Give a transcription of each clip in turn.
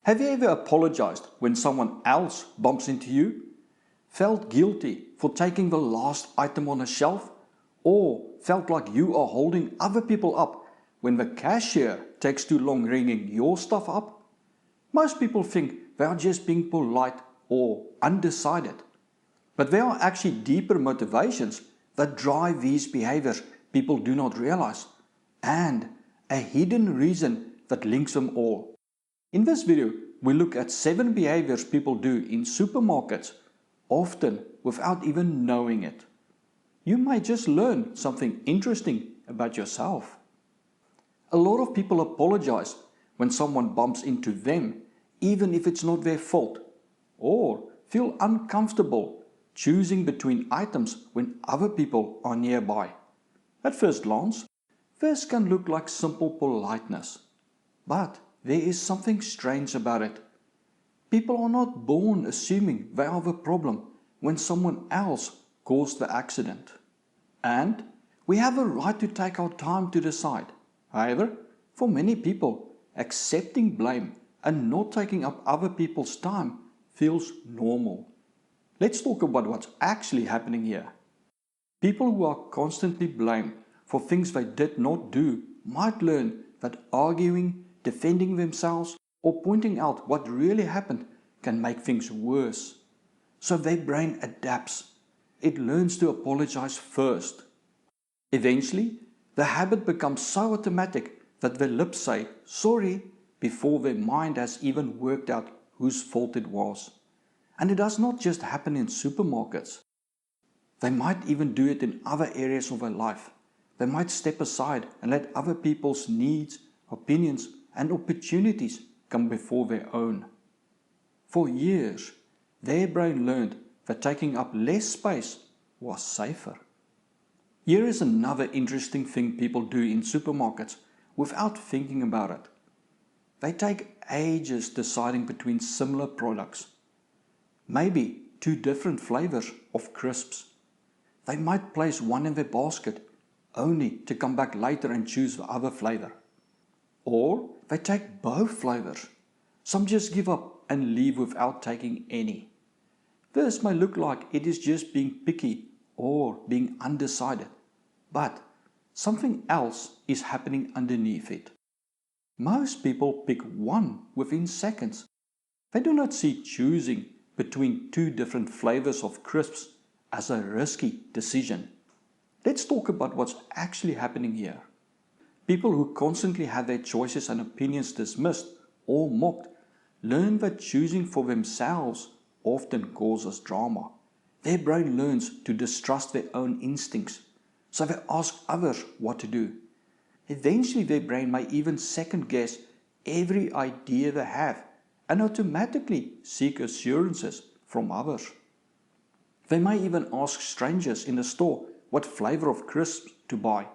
Have you ever apologized when someone else bumps into you? Felt guilty for taking the last item on a shelf? Or felt like you are holding other people up when the cashier takes too long ringing your stuff up? Most people think they are just being polite or undecided. But there are actually deeper motivations that drive these behaviors people do not realize, and a hidden reason that links them all. In this video, we look at 7 behaviors people do in supermarkets, often without even knowing it. You might just learn something interesting about yourself. A lot of people apologize when someone bumps into them, even if it's not their fault, or feel uncomfortable choosing between items when other people are nearby. At first glance, this can look like simple politeness, but there is something strange about it. People are not born assuming they are the problem when someone else caused the accident. And we have a right to take our time to decide. However, for many people, accepting blame and not taking up other people's time feels normal. Let's talk about what's actually happening here. People who are constantly blamed for things they did not do might learn that arguing, defending themselves, or pointing out what really happened can make things worse. So their brain adapts. It learns to apologize first. Eventually, the habit becomes so automatic that their lips say sorry before their mind has even worked out whose fault it was. And it does not just happen in supermarkets. They might even do it in other areas of their life. They might step aside and let other people's needs, opinions, and opportunities come before their own. For years, their brain learned that taking up less space was safer. Here is another interesting thing people do in supermarkets without thinking about it. They take ages deciding between similar products. Maybe 2 different flavors of crisps. They might place one in their basket only to come back later and choose the other flavor. Or they take both flavors. Some just give up and leave without taking any. This may look like it is just being picky or being undecided, but something else is happening underneath it. Most people pick one within seconds. They do not see choosing between 2 different flavors of crisps as a risky decision. Let's talk about what's actually happening here. People who constantly have their choices and opinions dismissed or mocked learn that choosing for themselves often causes drama. Their brain learns to distrust their own instincts, so they ask others what to do. Eventually their brain may even second guess every idea they have and automatically seek assurances from others. They may even ask strangers in the store what flavor of crisps to buy.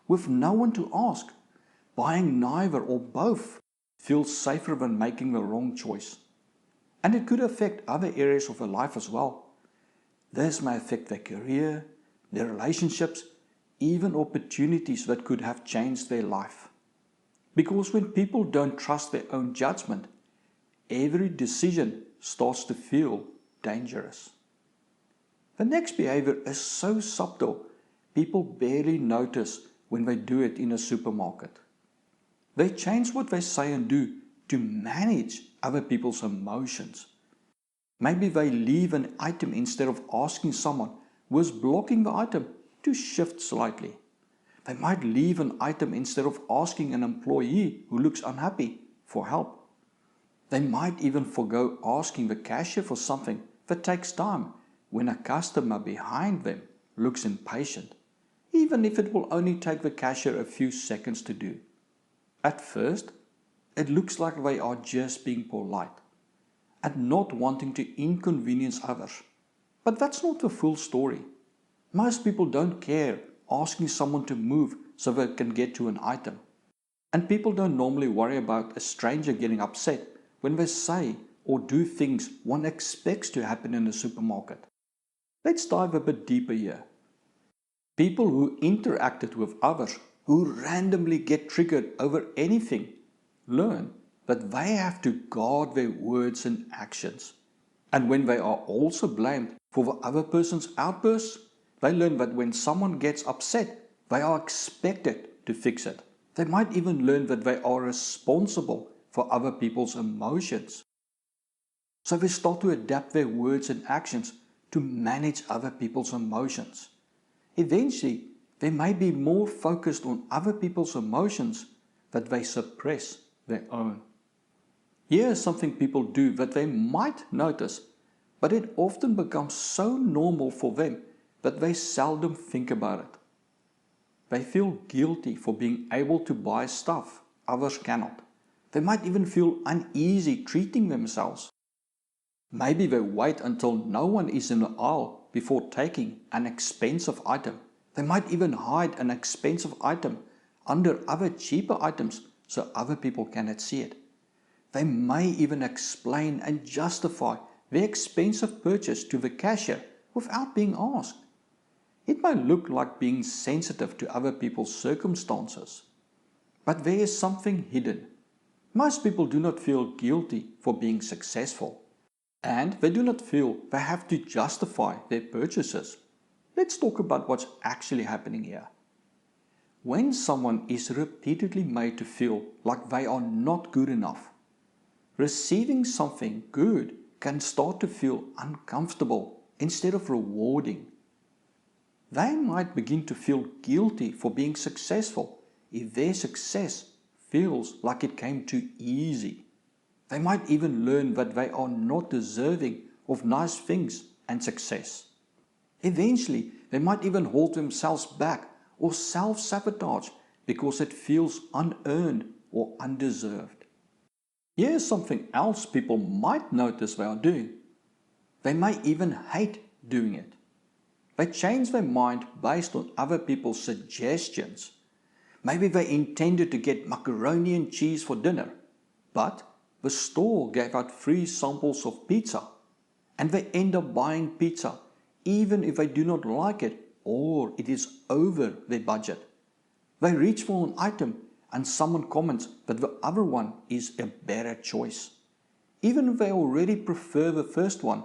With no one to ask, buying neither or both feels safer than making the wrong choice. And it could affect other areas of their life as well. This may affect their career, their relationships, even opportunities that could have changed their life. Because when people don't trust their own judgment, every decision starts to feel dangerous. The next behavior is so subtle, people barely notice when they do it in a supermarket. They change what they say and do to manage other people's emotions. Maybe they leave an item instead of asking someone who is blocking the item to shift slightly. They might leave an item instead of asking an employee who looks unhappy for help. They might even forgo asking the cashier for something that takes time when a customer behind them looks impatient, even if it will only take the cashier a few seconds to do. At first, it looks like they are just being polite and not wanting to inconvenience others. But that's not the full story. Most people don't care asking someone to move so they can get to an item. And people don't normally worry about a stranger getting upset when they say or do things one expects to happen in a supermarket. Let's dive a bit deeper here. People who interacted with others who randomly get triggered over anything learn that they have to guard their words and actions. And when they are also blamed for the other person's outbursts, they learn that when someone gets upset, they are expected to fix it. They might even learn that they are responsible for other people's emotions. So they start to adapt their words and actions to manage other people's emotions. Eventually, they may be more focused on other people's emotions that they suppress their own. Here is something people do that they might notice, but it often becomes so normal for them that they seldom think about it. They feel guilty for being able to buy stuff others cannot. They might even feel uneasy treating themselves. Maybe they wait until no one is in the aisle before taking an expensive item. They might even hide an expensive item under other cheaper items so other people cannot see it. They may even explain and justify their expensive purchase to the cashier without being asked. It may look like being sensitive to other people's circumstances, but there is something hidden. Most people do not feel guilty for being successful, and they do not feel they have to justify their purchases. Let's talk about what's actually happening here. When someone is repeatedly made to feel like they are not good enough, receiving something good can start to feel uncomfortable instead of rewarding. They might begin to feel guilty for being successful if their success feels like it came too easy. They might even learn that they are not deserving of nice things and success. Eventually, they might even hold themselves back or self-sabotage because it feels unearned or undeserved. Here's something else people might notice they are doing. They may even hate doing it. They change their mind based on other people's suggestions. Maybe they intended to get macaroni and cheese for dinner, but the store gave out free samples of pizza, and they end up buying pizza even if they do not like it or it is over their budget. They reach for an item and someone comments that the other one is a better choice, even if they already prefer the first one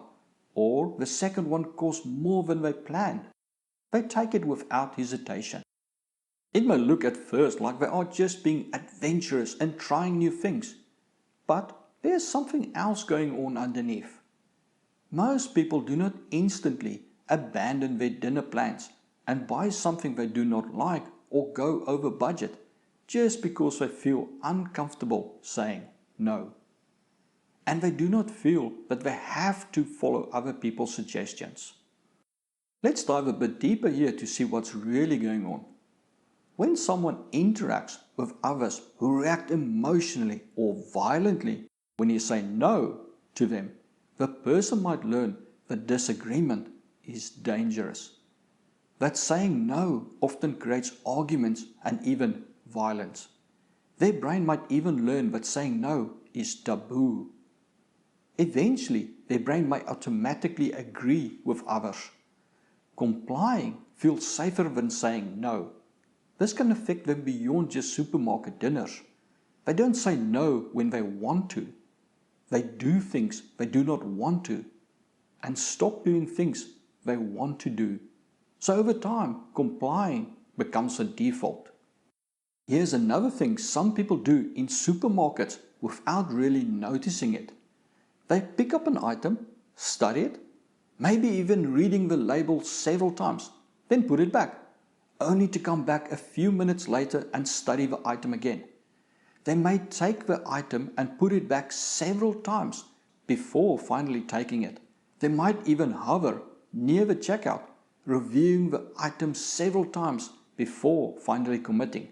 or the second one costs more than they planned. They take it without hesitation. It may look at first like they are just being adventurous and trying new things, but there's something else going on underneath. Most people do not instantly abandon their dinner plans and buy something they do not like or go over budget just because they feel uncomfortable saying no. And they do not feel that they have to follow other people's suggestions. Let's dive a bit deeper here to see what's really going on. When someone interacts with others who react emotionally or violently when you say no to them, the person might learn that disagreement is dangerous. That saying no often creates arguments and even violence. Their brain might even learn that saying no is taboo. Eventually, their brain may automatically agree with others. Complying feels safer than saying no. This can affect them beyond just supermarket dinners. They don't say no when they want to. They do things they do not want to and stop doing things they want to do. So over time, complying becomes a default. Here's another thing some people do in supermarkets without really noticing it. They pick up an item, study it, maybe even reading the label several times, then put it back, only to come back a few minutes later and study the item again. They may take the item and put it back several times before finally taking it. They might even hover near the checkout, reviewing the item several times before finally committing.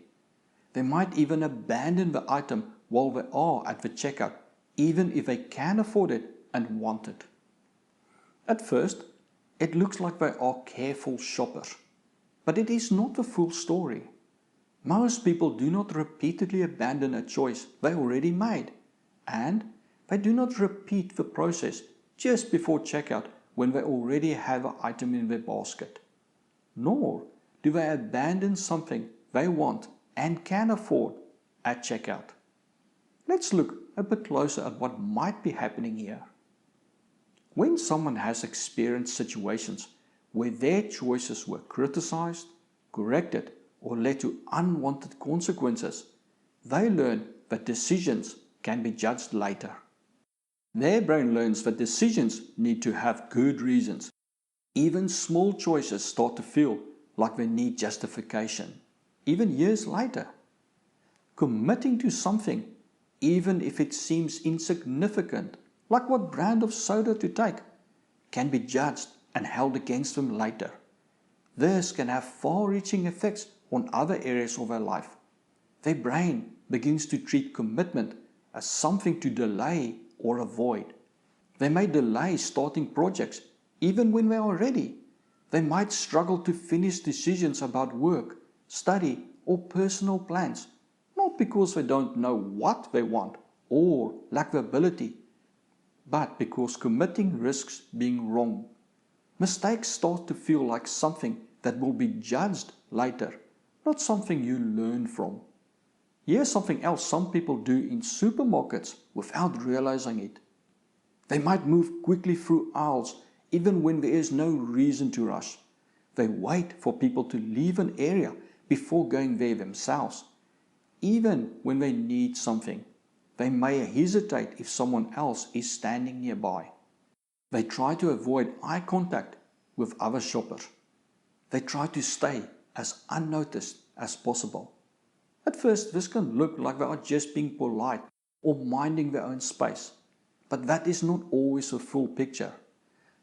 They might even abandon the item while they are at the checkout, even if they can afford it and want it. At first, it looks like they are careful shoppers, but it is not the full story. Most people do not repeatedly abandon a choice they already made, and they do not repeat the process just before checkout when they already have an item in their basket. Nor do they abandon something they want and can afford at checkout. Let's look a bit closer at what might be happening here. When someone has experienced situations where their choices were criticized, corrected, or led to unwanted consequences, they learn that decisions can be judged later. Their brain learns that decisions need to have good reasons. Even small choices start to feel like they need justification, even years later. Committing to something, even if it seems insignificant, like what brand of soda to take, can be judged and held against them later. This can have far-reaching effects on other areas of our life. Their brain begins to treat commitment as something to delay or avoid. They may delay starting projects even when they are ready. They might struggle to finish decisions about work, study, or personal plans, not because they don't know what they want or lack the ability, but because committing risks being wrong. Mistakes start to feel like something that will be judged later, not something you learn from. Here's something else some people do in supermarkets without realizing it. They might move quickly through aisles even when there is no reason to rush. They wait for people to leave an area before going there themselves. Even when they need something, they may hesitate if someone else is standing nearby. They try to avoid eye contact with other shoppers. They try to stay as unnoticed as possible. At first, this can look like they are just being polite or minding their own space, but that is not always a full picture.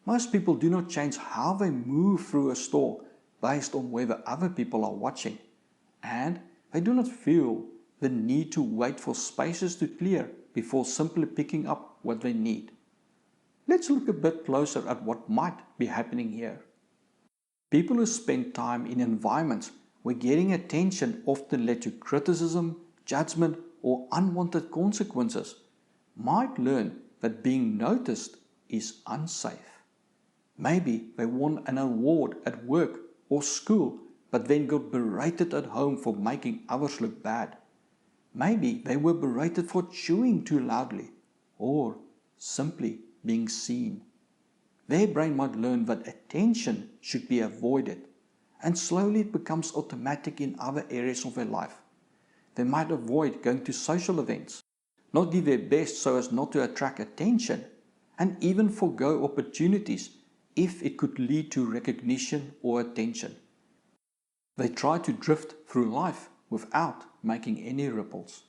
Most people do not change how they move through a store based on whether other people are watching, and they do not feel the need to wait for spaces to clear before simply picking up what they need. Let's look a bit closer at what might be happening here. People who spend time in environments where getting attention often led to criticism, judgment, or unwanted consequences might learn that being noticed is unsafe. Maybe they won an award at work or school but then got berated at home for making others look bad. Maybe they were berated for chewing too loudly or simply being seen. Their brain might learn that attention should be avoided, and slowly it becomes automatic in other areas of their life. They might avoid going to social events, not do their best so as not to attract attention, and even forgo opportunities if it could lead to recognition or attention. They try to drift through life without making any ripples.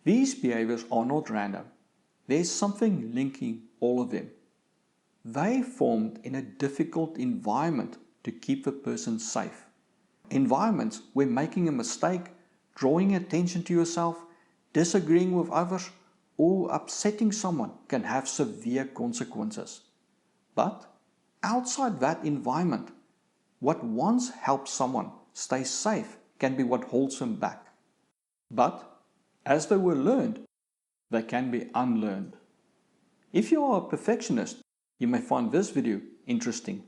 These behaviors are not random. There's something linking all of them. They formed in a difficult environment to keep the person safe. Environments where making a mistake, drawing attention to yourself, disagreeing with others, or upsetting someone can have severe consequences. But outside that environment, what once helped someone stay safe can be what holds them back. But as they were learned, they can be unlearned. If you are a perfectionist, you may find this video interesting.